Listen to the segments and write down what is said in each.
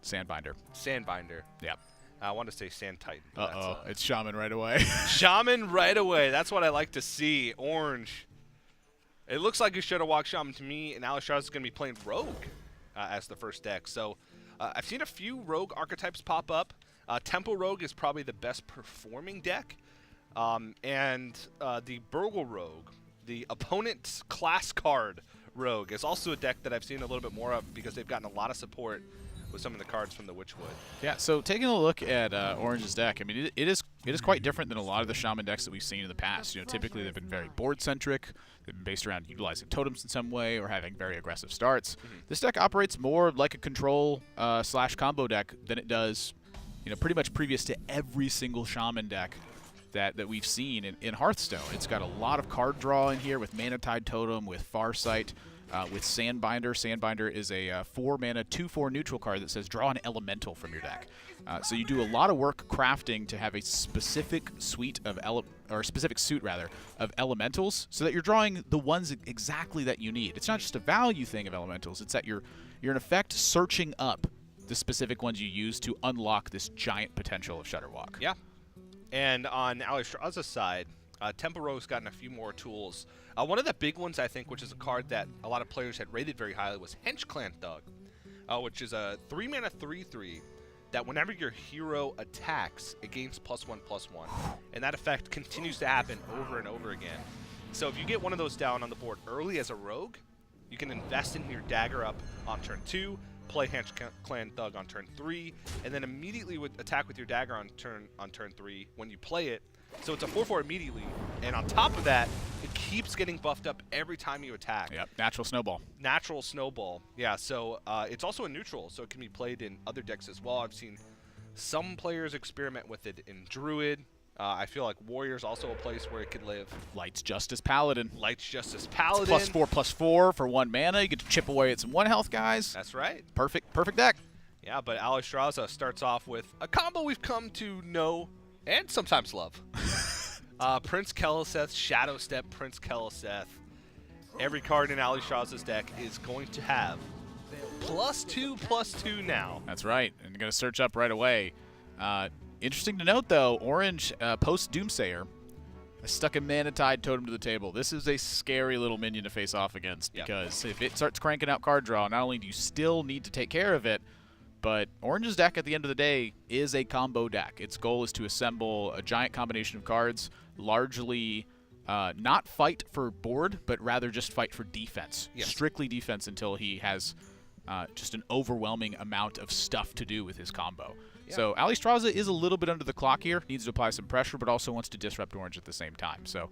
Sandbinder. Sandbinder. Yep. I want to say Sand Titan. Uh-oh. It's Shaman right away. Shaman right away. That's what I like to see. Orange. It looks like you should have walked Shaman to me, and Alliestrasza is going to be playing Rogue as the first deck. So I've seen a few Rogue archetypes pop up. Tempo Rogue is probably the best performing deck. And the Burgle Rogue, the opponent's class card Rogue, is also a deck that I've seen a little bit more of because they've gotten a lot of support with some of the cards from the Witchwood. Yeah, so taking a look at Orange's deck, I mean, it is quite different than a lot of the Shaman decks that we've seen in the past. You know, typically they've been very board-centric. They've been based around utilizing totems in some way or having very aggressive starts. This deck operates more like a control slash combo deck than it does, you know, pretty much previous to every single Shaman deck that we've seen in Hearthstone. It's got a lot of card draw in here with Mana Tide Totem, with Farsight, with Sandbinder. Sandbinder is a 4-mana, 2/4 neutral card that says draw an elemental from your deck. So you do a lot of work crafting to have a specific suite of specific suit of elementals, so that you're drawing the ones exactly that you need. It's not just a value thing of elementals. It's that you're in effect searching up the specific ones you use to unlock this giant potential of Shutterwalk. Yeah. And on Alliestrasza's side, Tempo Rogue's gotten a few more tools. One of the big ones, I think, which is a card that a lot of players had rated very highly, was Henchclan Thug, which is a 3-mana 3/3 that whenever your hero attacks, it gains +1/+1. And that effect continues to happen over and over again. So if you get one of those down on the board early as a rogue, you can invest in your dagger up on turn 2, play Henchclan Thug on turn 3, and then immediately attack with your dagger on turn 3 when you play it. So it's a 4/4 immediately, and on top of that, it keeps getting buffed up every time you attack. Yep, natural snowball. Natural snowball, yeah. So it's also a neutral, so it can be played in other decks as well. I've seen some players experiment with it in Druid. I feel like Warrior's also a place where it could live. Light's Justice Paladin. Light's Justice Paladin. It's +4/+4 for 1 mana. You get to chip away at some 1 health guys. That's right. Perfect deck. Yeah, but Alliestrasza starts off with a combo we've come to know and sometimes love. Prince Keleseth, Shadow Step Prince Keleseth. Every card in Alliestrasza's deck is going to have +2/+2 now. That's right, and you're going to search up right away. Interesting to note, though, Orange, post-Doomsayer, has stuck a Mana Tide Totem to the table. This is a scary little minion to face off against, because if it starts cranking out card draw, not only do you still need to take care of it, but Orange's deck, at the end of the day, is a combo deck. Its goal is to assemble a giant combination of cards, largely not fight for board, but rather just fight for defense. Yes. Strictly defense until he has just an overwhelming amount of stuff to do with his combo. Yeah. So Alliestrasza is a little bit under the clock here, needs to apply some pressure, but also wants to disrupt Orange at the same time. So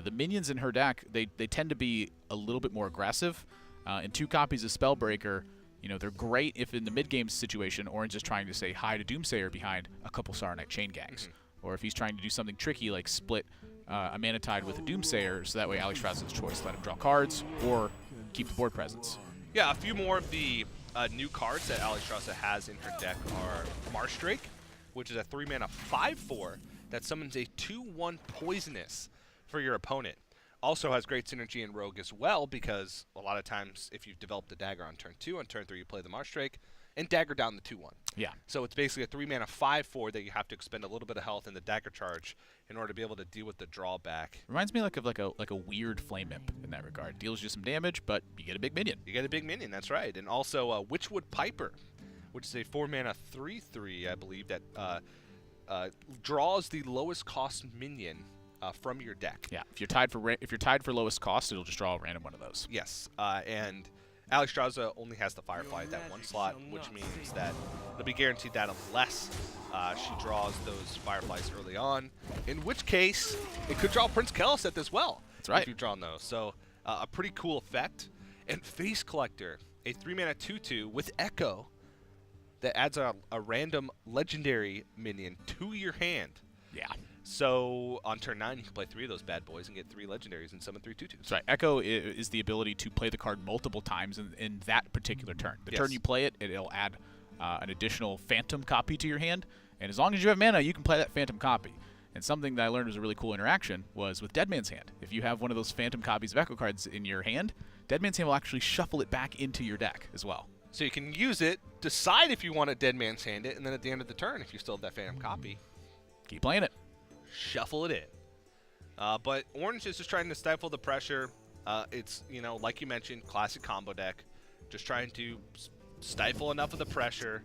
the minions in her deck, they tend to be a little bit more aggressive. In 2 copies of Spellbreaker, you know, they're great if in the mid-game situation, Orange is trying to say hi to Doomsayer behind a couple Saronite Chain Gangs. Or if he's trying to do something tricky like split a Mana Tide with a Doomsayer, so that way Alliestrasza's choice. Let him draw cards or keep the board presence. Yeah, a few more of the new cards that Alliestrasza has in her deck are Marshdrake, which is a 3-mana 5/4 that summons a 2/1 poisonous for your opponent. Also has great synergy in Rogue as well, because a lot of times if you've developed a dagger on turn 2, on turn 3 you play the Marshdrake, and dagger down the 2/1. Yeah. So it's basically a 3-mana 5/4 that you have to expend a little bit of health in the dagger charge in order to be able to deal with the drawback. Reminds me like a weird Flame Imp in that regard. Deals you some damage, but you get a big minion. You get a big minion, that's right. And also Witchwood Piper, which is a 4-mana 3/3, I believe, that draws the lowest cost minion from your deck. Yeah. If you're tied for lowest cost, it'll just draw a random one of those. Yes. And Alliestrasza only has the Firefly at that 1 slot, which means that it'll be guaranteed that unless she draws those Fireflies early on, in which case it could draw Prince Keleseth as well. That's right. If you've drawn those. So a pretty cool effect. And Face Collector, a 3-mana 2/2 with Echo that adds a random legendary minion to your hand. Yeah. So on turn 9, you can play 3 of those bad boys and get 3 legendaries and summon 3 2/2s. That's right. Echo is the ability to play the card multiple times in that particular turn. The turn you play it, it'll add an additional phantom copy to your hand, and as long as you have mana, you can play that phantom copy. And something that I learned was a really cool interaction was with Dead Man's Hand. If you have one of those phantom copies of Echo cards in your hand, Dead Man's Hand will actually shuffle it back into your deck as well. So you can use it, decide if you want to Dead Man's Hand it, and then at the end of the turn, if you still have that Phantom copy, Keep playing it. shuffle it in. But Orange is just trying to stifle the pressure. It's, like you mentioned, classic combo deck. Just trying to stifle enough of the pressure.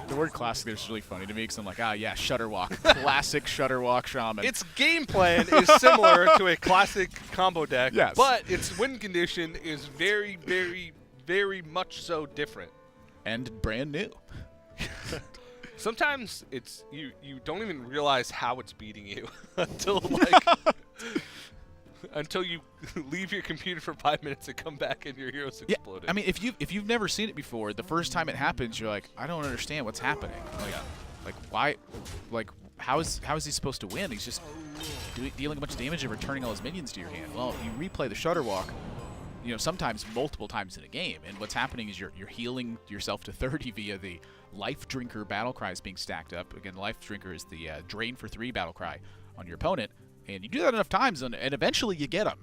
The word classic there is really funny to me because I'm like, yeah, Shutterwalk. Classic Shutterwalk Shaman. Its game plan is similar to a classic combo deck, yes. but its win condition is very, very, very much so different. And brand new. Sometimes it's you don't even realize how it's beating you until until you leave your computer for 5 minutes and come back and your hero's exploded. Yeah, I mean, if you've never seen it before, the first time it happens, you're like, I don't understand what's happening. Like why? Like how is he supposed to win? He's just dealing a bunch of damage and returning all his minions to your hand. Well, you replay the Shutterwalk, sometimes multiple times in a game, and what's happening is you're healing yourself to 30 via the Life Drinker battle cries being stacked up. Again, the Life Drinker is the drain for 3 battle cry on your opponent. And you do that enough times, and eventually you get them.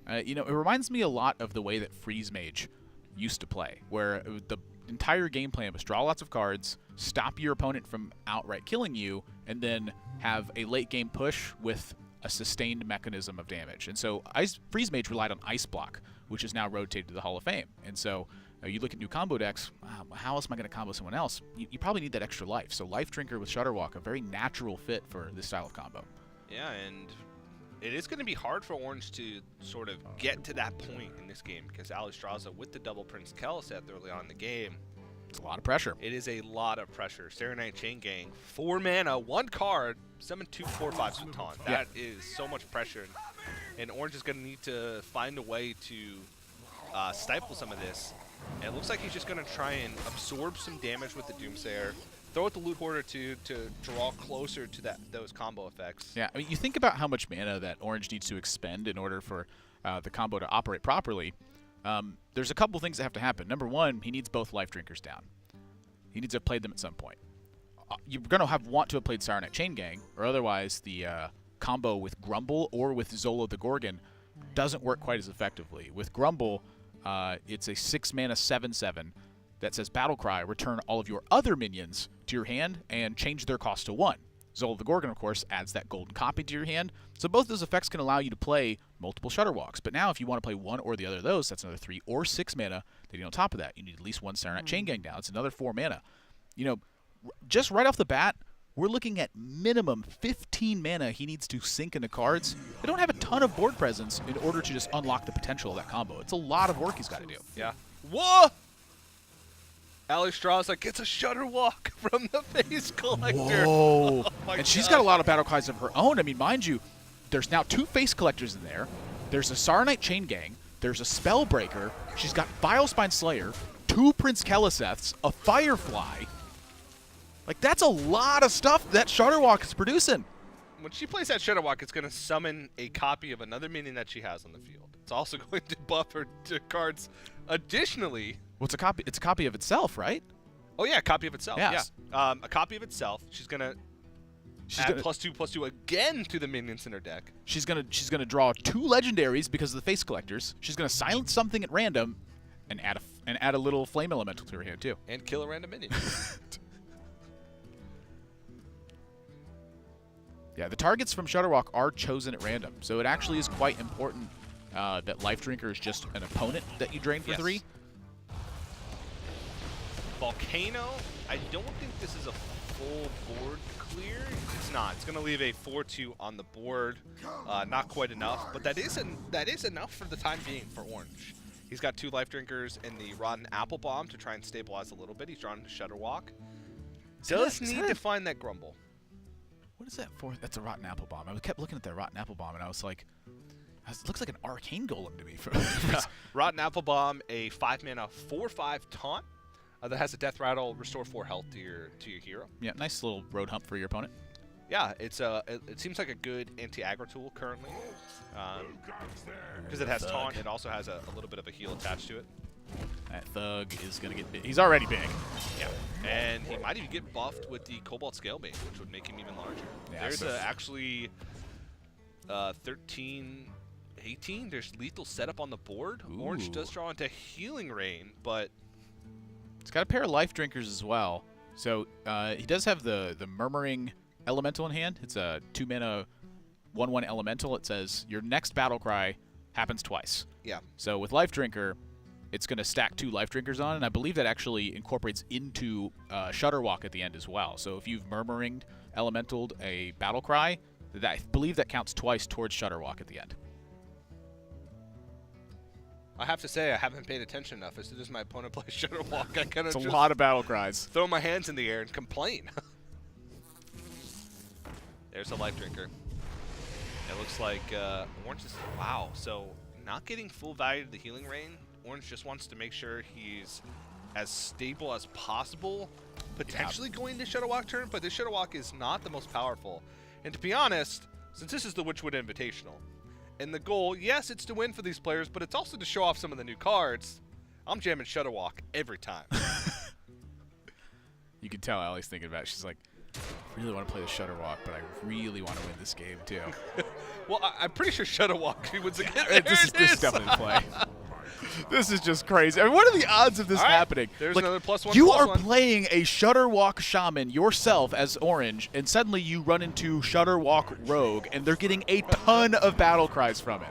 It reminds me a lot of the way that Freeze Mage used to play, where the entire game plan was draw lots of cards, stop your opponent from outright killing you, and then have a late game push with a sustained mechanism of damage. And so Freeze Mage relied on Ice Block, which is now rotated to the Hall of Fame. And so you look at new combo decks, how else am I going to combo someone else? You probably need that extra life. So Life Drinker with Shutterwalk, a very natural fit for this style of combo. Yeah, and it is going to be hard for Orange to sort of get to that point in this game because Alliestrasza with the double Prince Keleseth early on in the game. It's a lot of pressure. It is a lot of pressure. Serenite Chain Gang, 4 mana, 1 card, 7/2/4/5 taunt. That is so much pressure. And Orange is going to need to find a way to stifle some of this. And it looks like he's just going to try and absorb some damage with the Doomsayer. Throw out the Loot Hoarder to draw closer to those combo effects. Yeah, I mean, you think about how much mana that Orange needs to expend in order for the combo to operate properly. There's a couple things that have to happen. Number one, he needs both Life Drinkers down. He needs to have played them at some point. You're going to want to have played Serenite Chain Gang, or otherwise the combo with Grumble or with Zola the Gorgon doesn't work quite as effectively. With Grumble, it's a 6 mana 7/7 that says Battlecry, return all of your other minions to your hand and change their cost to 1. Zola the Gorgon, of course, adds that golden copy to your hand. So both those effects can allow you to play multiple Shutterwalks. But now if you want to play one or the other of those, that's another 3 or 6 mana that you need on top of that. You need at least 1 Serenite Chain Gang down. It's another 4 mana. Just right off the bat, we're looking at minimum 15 mana he needs to sink into cards. They don't have a ton of board presence in order to just unlock the potential of that combo. It's a lot of work he's got to do. Yeah. Whoa! Alliestrasza gets a Shutterwalk from the Face Collector. Whoa! Oh and she's got a lot of battle cries of her own. I mean, mind you, there's now 2 Face Collectors in there. There's a Serenite Chain Gang. There's a Spellbreaker. She's got Vilespine Slayer, 2 Prince Keleseths, a Firefly. Like, that's a lot of stuff that Shutterwalk is producing. When she plays that Shutterwalk, it's going to summon a copy of another minion that she has on the field. It's also going to buff her to cards. Additionally... Well, it's a copy of itself, right? Oh, yeah, a copy of itself. Yes. Yeah. A copy of itself. She's going to add +2/+2 again to the minions in her deck. She's gonna draw 2 legendaries because of the Face Collectors. She's gonna silence something at random, and add a little flame elemental to her hand too. And kill a random minion. Yeah, the targets from Shutterwalk are chosen at random, so it actually is quite important that Life Drinker is just an opponent that you drain for 3. Volcano, I don't think this is a full board clear. It's not. It's going to leave a 4/2 on the board. Not quite enough, but that is enough for the time being for Orange. He's got 2 Life Drinkers and the Rotten Apple Bomb to try and stabilize a little bit. He's drawn to Shutterwalk. Does need to find that Grumble. What is that for? That's a Rotten Apple Bomb. I kept looking at that Rotten Apple Bomb, and I was like, it looks like an Arcane Golem to me. Rotten Apple Bomb, a 5 mana 4/5 taunt. That has a Death Rattle, restore 4 health to your hero. Yeah, nice little road hump for your opponent. Yeah, it seems like a good anti-aggro tool currently. Because it has taunt, it also has a little bit of a heal attached to it. That Thug is going to get big. He's already big. Yeah, and he might even get buffed with the Cobalt Scalebane, which would make him even larger. Yeah, There's actually 13, 18. There's lethal setup on the board. Ooh. Orange does draw into Healing Rain, but... It's got a pair of life drinkers as well. So he does have the Murmuring Elemental in hand. It's a 2-mana 1/1 Elemental. It says your next battle cry happens twice. Yeah. So with life drinker, it's going to stack 2 life drinkers on, and I believe that actually incorporates into Shudderwalk at the end as well. So if you've Murmuring Elementaled a battle cry, I believe that counts twice towards Shudderwalk at the end. I have to say, I haven't paid attention enough. As soon as my opponent plays Shudderwalk, I kind of It's a lot of battle cries. throw my hands in the air and complain. There's a life drinker. It looks like Orange is... Wow, so not getting full value to the healing rain. Orange just wants to make sure he's as stable as possible, potentially going to Shudderwalk turn, but this Shudderwalk is not the most powerful. And to be honest, since this is the Witchwood Invitational, and the goal, yes, it's to win for these players, but it's also to show off some of the new cards, I'm jamming Shudderwalk every time. You can tell Allie's thinking about it. She's like, I really want to play the Shudderwalk, but I really want to win this game, too. Well, I'm pretty sure Shudderwalk was again. This is definitely the play. This is just crazy. I mean, what are the odds of this happening? There's like, another +1. You +1. are playing a Shudderwalk Shaman yourself as Orange, and suddenly you run into Shudderwalk Rogue, and they're getting a ton of battle cries from it.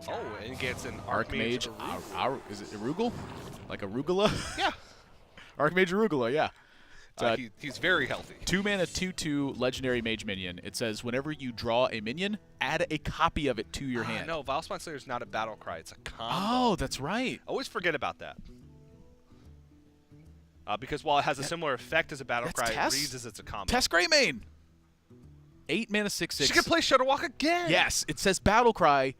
Oh, and he gets an Archmage. Is it Arugula? Like Arugula? Yeah. Archmage Arugula, yeah. He's very healthy. 2-mana 2/2 legendary mage minion. It says whenever you draw a minion, add a copy of it to your hand. No, Vilespine Slayer is not a battle cry. It's a combo. Oh, that's right. Always forget about that. Because while it has a similar effect as a battle cry, it reads as it's a combo. Test Greymane. 8-mana 6/6. She can play Shudderwalk again. Yes, it says battle cry.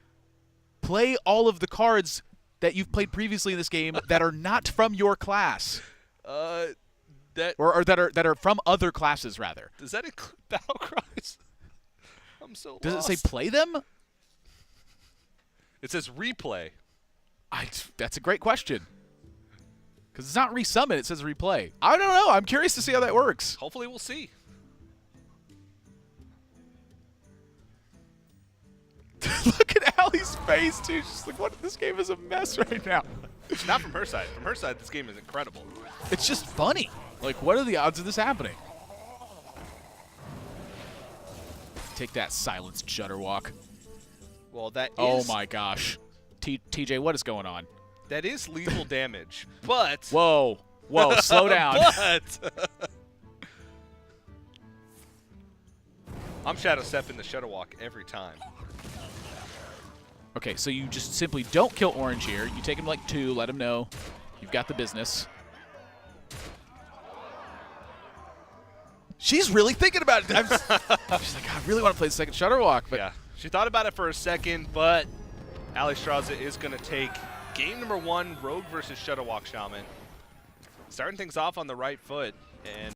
Play all of the cards that you've played previously in this game that are not from your class. Or that are from other classes, rather. Does that include battle cries? I'm so lost. Does it say play them? It says replay. That's a great question. Because it's not resummon, it says replay. I don't know. I'm curious to see how that works. Hopefully we'll see. Look at Allie's face, too. She's like, what? This game is a mess right now. Not from her side. From her side, this game is incredible. It's just funny. Like, what are the odds of this happening? Take that, silenced Shudderwalk. Well, that is... Oh, my gosh. TJ, what is going on? That is lethal damage, but... Whoa. Whoa, slow down. But... I'm Shadow Stepping the Shudderwalk every time. Okay, so you just simply don't kill Orange here. You take him like 2, let him know you've got the business. She's really thinking about it. She's like, I really want to play the second Shudderwalk. But yeah, she thought about it for a second, but Alliestrasza is going to take game number 1, Rogue versus Shudderwalk Shaman. Starting things off on the right foot. And